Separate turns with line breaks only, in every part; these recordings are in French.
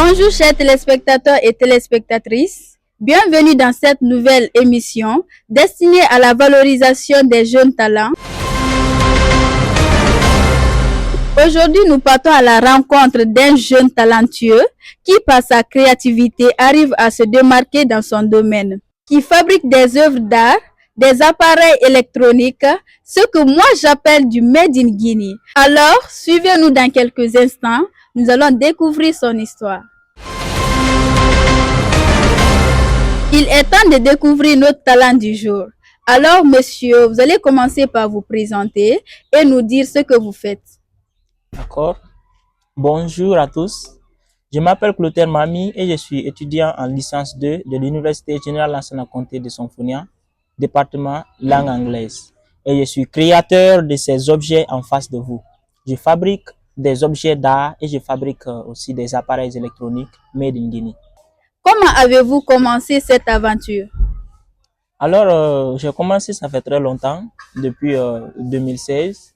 Bonjour chers téléspectateurs et téléspectatrices, bienvenue dans cette nouvelle émission destinée à la valorisation des jeunes talents. Aujourd'hui, nous partons à la rencontre d'un jeune talentueux qui, par sa créativité, arrive à se démarquer dans son domaine, qui fabrique des œuvres d'art, des appareils électroniques, ce que moi j'appelle du Made in Guinea. Alors, suivez-nous dans quelques instants, nous allons découvrir son histoire. Il est temps de découvrir notre talent du jour. Alors, monsieur, vous allez commencer par vous présenter et nous dire ce que vous faites.
D'accord. Bonjour à tous. Je m'appelle Clotaire Mami et je suis étudiant en licence 2 de l'Université Générale Lansana Conté de Sonfonia, département langue anglaise. Et je suis créateur de ces objets en face de vous. Je fabrique des objets d'art et je fabrique aussi des appareils électroniques made in Guinea.
Comment avez-vous commencé cette aventure?
Alors, j'ai commencé, ça fait très longtemps, depuis 2016.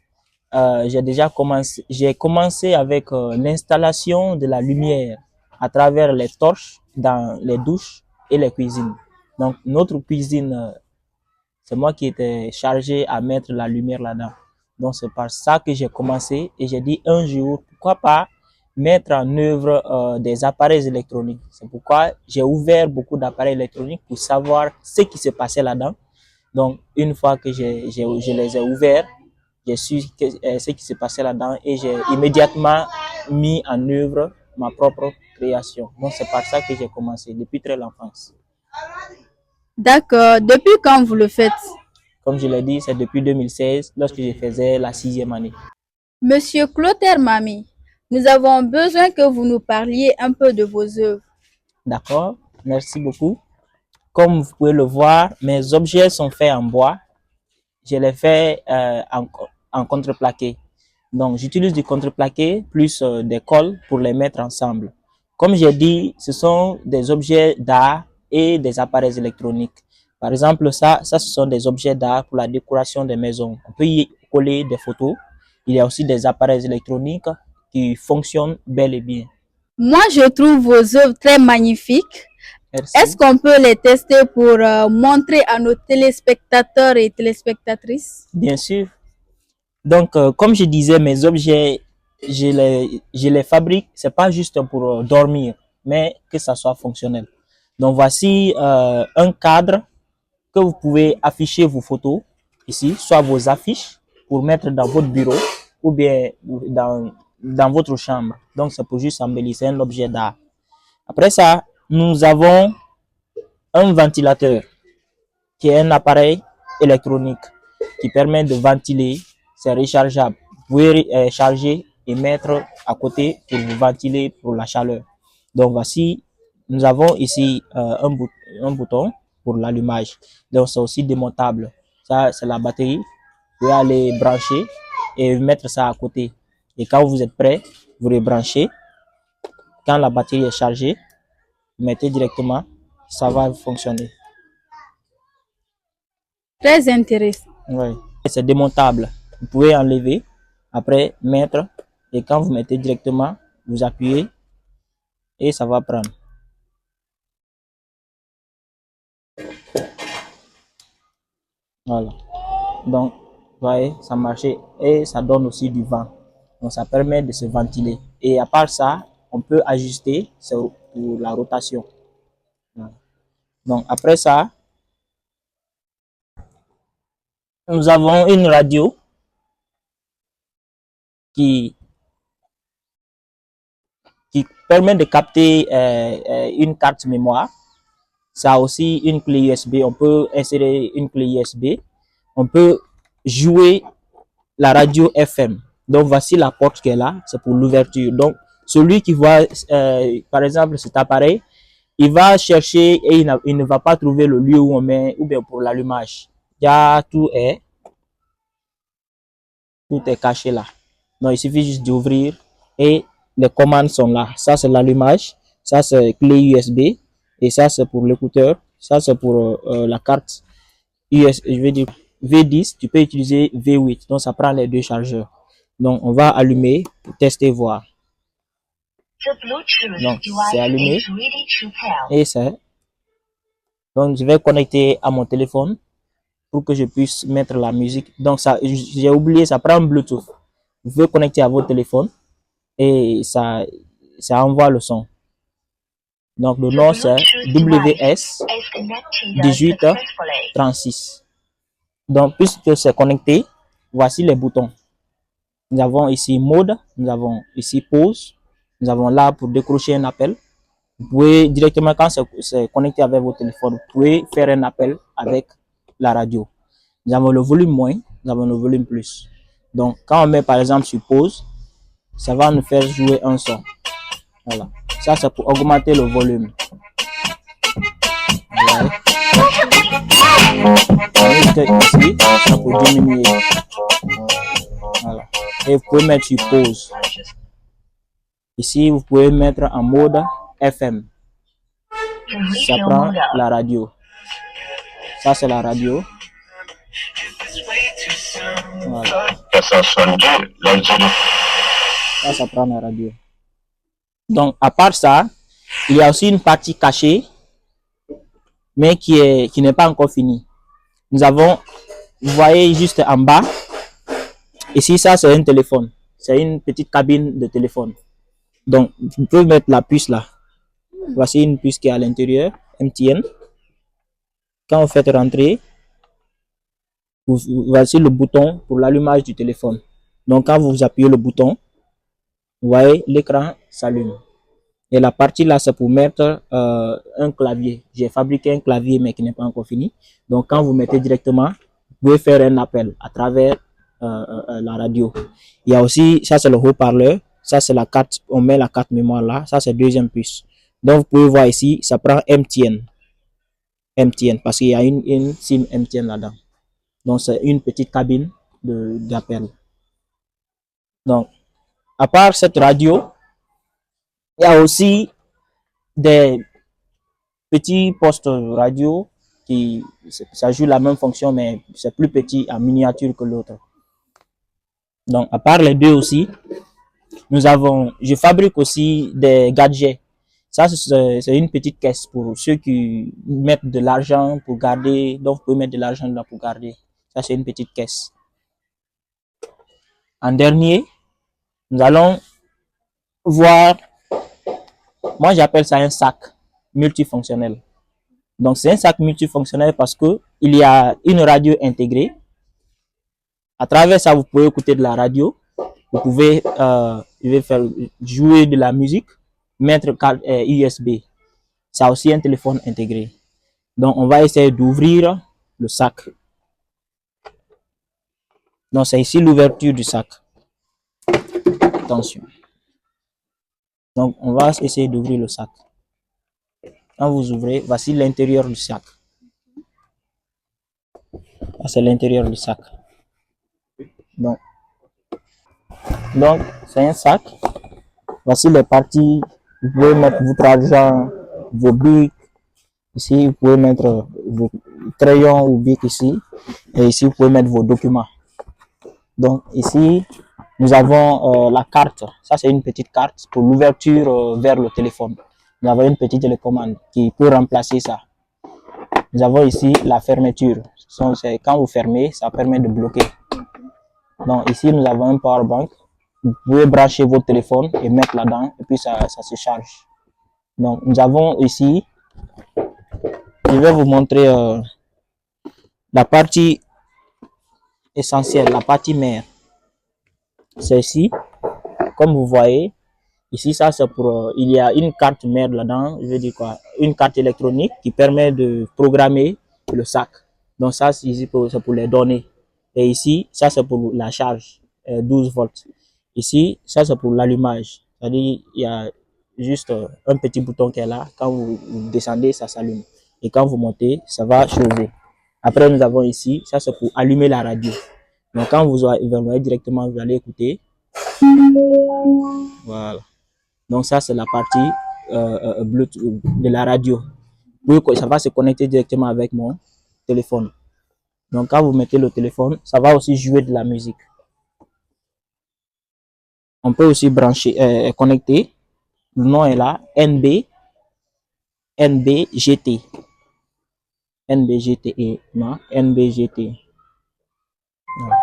J'ai commencé avec l'installation de la lumière à travers les torches dans les douches et les cuisines. Donc, notre cuisine, c'est moi qui étais chargé à mettre la lumière là-dedans. Donc, c'est par ça que j'ai commencé et j'ai dit un jour, pourquoi pas mettre en œuvre des appareils électroniques. C'est pourquoi j'ai ouvert beaucoup d'appareils électroniques pour savoir ce qui se passait là-dedans. Donc, une fois que je les ai ouverts, j'ai su ce qui se passait là-dedans et j'ai immédiatement mis en œuvre ma propre création. Donc, c'est par ça que j'ai commencé, depuis très l'enfance.
D'accord. Depuis quand vous le faites?
Comme je l'ai dit, c'est depuis 2016, lorsque je faisais la 6e année.
Monsieur Clotaire Mami, nous avons besoin que vous nous parliez un peu de vos œuvres.
D'accord, merci beaucoup. Comme vous pouvez le voir, mes objets sont faits en bois. Je les fais en contreplaqué. Donc, j'utilise du contreplaqué plus des colles pour les mettre ensemble. Comme j'ai dit, ce sont des objets d'art et des appareils électroniques. Par exemple, ce sont des objets d'art pour la décoration des maisons. On peut y coller des photos. Il y a aussi des appareils électroniques qui fonctionnent bel et bien.
Moi, je trouve vos œuvres très magnifiques.
Merci.
Est-ce qu'on peut les tester pour montrer à nos téléspectateurs et téléspectatrices?
Bien sûr. Donc, comme je disais, mes objets, je les fabrique, c'est pas juste pour dormir, mais que ça soit fonctionnel. Donc, voici un cadre que vous pouvez afficher vos photos ici, soit vos affiches pour mettre dans votre bureau ou bien dans votre chambre. Donc, c'est pour juste embellir, c'est un objet d'art. Après ça, nous avons un ventilateur qui est un appareil électronique qui permet de ventiler. C'est rechargeable. Vous pouvez charger et mettre à côté pour vous ventiler pour la chaleur. Donc voici, nous avons ici un bouton pour l'allumage. Donc c'est aussi démontable. Ça, c'est la batterie. Vous pouvez aller brancher et mettre ça à côté. Et quand vous êtes prêt, vous rebranchez. Quand la batterie est chargée, vous mettez directement, ça va fonctionner.
Très intéressant.
Oui. C'est démontable. Vous pouvez enlever, après mettre, et quand vous mettez directement, vous appuyez et ça va prendre. Voilà. Donc, vous voyez, ça marchait et ça donne aussi du vent. Donc, ça permet de se ventiler. Et à part ça, on peut ajuster pour la rotation. Voilà. Donc, après ça, nous avons une radio qui permet de capter une carte mémoire. Ça a aussi une clé USB. On peut insérer une clé USB. On peut jouer la radio FM. Donc, voici la porte qui est là. C'est pour l'ouverture. Donc, celui qui voit, par exemple, cet appareil, il va chercher et il ne va pas trouver le lieu où on met, ou bien pour l'allumage. Tout est caché là. Donc, il suffit juste d'ouvrir et les commandes sont là. Ça, c'est l'allumage. Ça, c'est clé USB. Et ça, c'est pour l'écouteur. Ça, c'est pour la carte US, je vais dire V10. Tu peux utiliser V8. Donc, ça prend les deux chargeurs. Donc, on va allumer pour tester, voir. Donc, c'est allumé. Et c'est... Donc, je vais connecter à mon téléphone pour que je puisse mettre la musique. Donc, ça, j'ai oublié, ça prend Bluetooth. Vous pouvez connecter à votre téléphone et ça envoie le son. Donc, le nom, c'est WS 1836. Donc, puisque c'est connecté, voici les boutons. Nous avons ici mode, nous avons ici pause, nous avons là pour décrocher un appel. Vous pouvez directement, quand c'est connecté avec votre téléphone, vous pouvez faire un appel avec la radio. Nous avons le volume moins, nous avons le volume plus. Donc, quand on met par exemple sur pause, ça va nous faire jouer un son. Voilà. Ça, c'est pour augmenter le volume. Voilà. Ici, c'est pour diminuer. Voilà. Et vous pouvez mettre sur pause. Ici, vous pouvez mettre en mode FM. Ça prend la radio. Ça, c'est la radio. Voilà. Ça prend la radio. Donc, à part ça, il y a aussi une partie cachée, mais qui n'est pas encore finie. Nous avons, vous voyez juste en bas, ici, ça, c'est un téléphone. C'est une petite cabine de téléphone. Donc, vous pouvez mettre la puce là. Voici une puce qui est à l'intérieur, MTN. Quand vous faites rentrer, voici le bouton pour l'allumage du téléphone. Donc, quand vous appuyez le bouton, vous voyez, l'écran s'allume. Et la partie là, c'est pour mettre un clavier. J'ai fabriqué un clavier, mais qui n'est pas encore fini. Donc, quand vous mettez directement, vous pouvez faire un appel à travers la radio. Il y a aussi, ça c'est le haut-parleur. Ça c'est la carte, on met la carte mémoire là. Ça c'est deuxième puce. Donc, vous pouvez voir ici, ça prend MTN. MTN, parce qu'il y a une SIM MTN là-dedans. Donc, c'est une petite cabine d'appel. Donc, à part cette radio, il y a aussi des petits postes radio qui ça joue la même fonction, mais c'est plus petit en miniature que l'autre. Donc, à part les deux aussi, je fabrique aussi des gadgets. Ça, c'est une petite caisse pour ceux qui mettent de l'argent pour garder. Donc, vous pouvez mettre de l'argent là pour garder. Ça, c'est une petite caisse. En dernier, nous allons voir, moi j'appelle ça un sac multifonctionnel. Donc, c'est un sac multifonctionnel parce que il y a une radio intégrée. À travers ça, vous pouvez écouter de la radio. Vous pouvez faire jouer de la musique, mettre carte USB. Ça a aussi un téléphone intégré. Donc, on va essayer d'ouvrir le sac. Donc, c'est ici l'ouverture du sac. Attention. Donc, on va essayer d'ouvrir le sac. Quand vous ouvrez, voici l'intérieur du sac. C'est l'intérieur du sac. Donc c'est un sac. Voici les parties. Vous pouvez mettre votre argent, vos bics. Ici, vous pouvez mettre vos crayons ou bics ici. Et ici, vous pouvez mettre vos documents. Donc, ici, nous avons la carte. Ça, c'est une petite carte pour l'ouverture vers le téléphone. Nous avons une petite télécommande qui peut remplacer ça. Nous avons ici la fermeture. Quand vous fermez, ça permet de bloquer. Donc, ici, nous avons un power bank. Vous pouvez brancher votre téléphone et mettre là-dedans, et puis ça se charge. Donc, nous avons ici, je vais vous montrer la partie essentielle, la partie mère. C'est ici, comme vous voyez, ici, ça c'est pour, il y a une carte mère là-dedans, je veux dire quoi, une carte électronique qui permet de programmer le sac. Donc, ça, c'est pour les données. Et ici, ça c'est pour la charge, 12 volts. Ici, ça c'est pour l'allumage. C'est-à-dire, il y a juste un petit bouton qui est là. Quand vous descendez, ça s'allume. Et quand vous montez, ça va chauffer. Après, nous avons ici, ça c'est pour allumer la radio. Donc, quand vous allez directement, vous allez écouter. Voilà. Donc, ça c'est la partie Bluetooth de la radio. Ça va se connecter directement avec mon téléphone. Donc, quand vous mettez le téléphone, ça va aussi jouer de la musique. On peut aussi connecter Le nom est là, NBGT. NBGT et non, NBGT. Voilà.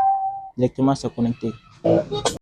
Directement, c'est connecté.